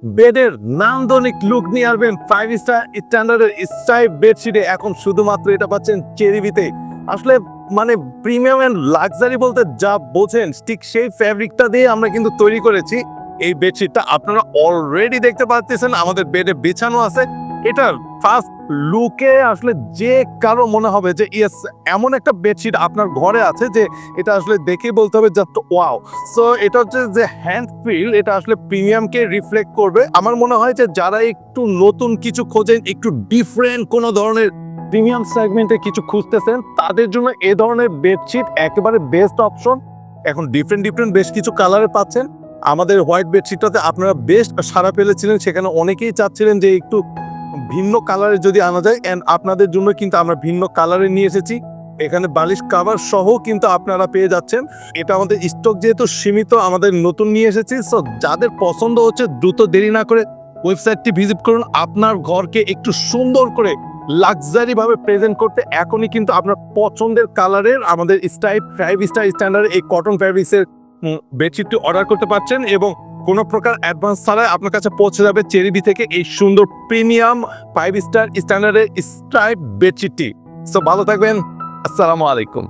বেডের নান্দনিক লুক নিয়ে আসবেন 5 স্টার স্ট্যান্ডার্ডের স্ট্রাইপ বেডশিটে। এখন শুধুমাত্র এটা পাচ্ছেন চেরিবিতে। আসলে মানে প্রিমিয়াম এন্ড লাক্সারি বলতে যা বোঝেন ঠিক সেই ফ্যাব্রিকটা দিয়ে আমরা কিন্তু তৈরি করেছি এই বেডশিটটা। আপনারা অলরেডি দেখতে পাচ্ছেন আমাদের বেডে বিছানো আছে। এটার ফার্স্ট লুকে আসলে যে কারো মনে হবে যে ইয়েস, এমন একটা বেডশিট আপনার ঘরে আছে যে এটা আসলে দেখে বলতে হবে জাস্ট ওয়াও। সো এটা হচ্ছে যে হ্যান্ড ফিল, এটা আসলে প্রিমিয়ামকে রিফ্লেক্ট করবে। আমার মনে হয় যে যারা একটু নতুন কিছু খোঁজেন, একটু ডিফারেন্ট কোনো ধরনের প্রিমিয়াম সেগমেন্টে কিছু খুঁজতেছেন, তাদের জন্য এ ধরনের বেডশিট একেবারে বেস্ট অপশন। এখন ডিফারেন্ট বেশ কিছু কালারে পাচ্ছেন। আমাদের হোয়াইট বেডশিটটাতে আপনারা বেস্ট সাড়া ফেলেছিলেন, সেখানে অনেকেই চাচ্ছিলেন যে একটু ভিন্ন কালারে যদি আনা যায়, এন্ড আপনাদের জন্য কিন্তু আমরা ভিন্ন কালারে নিয়ে এসেছি। এখানে বালিশ কাভার সহ কিন্তু আপনারা পেয়ে যাচ্ছেন। এটা আমাদের স্টক যেহেতু সীমিত, আমাদের নতুন নিয়ে এসেছি। সো যাদের পছন্দ হচ্ছে দ্রুত দেরি না করে ওয়েবসাইটটি ভিজিট করুন। আপনার ঘরকে একটু সুন্দর করে লাক্সারি ভাবে প্রেজেন্ট করতে এখনই কিন্তু আপনার পছন্দের কালারের আমাদের স্টাইপ 5 স্টার স্ট্যান্ডার্ড এই কটন ফ্যাব্রিক্সের বেডশিটটি অর্ডার করতে পারছেন, এবং কোনো প্রকার অ্যাডভান্স ছাড়াই আপনার কাছে পৌঁছে যাবে চেরিবি থেকে এই সুন্দর প্রিমিয়াম 5 স্টার স্ট্যান্ডার্ডের স্ট্রাইপ বেডশিটটি। সো ভালো থাকবেন, আসসালামু আলাইকুম।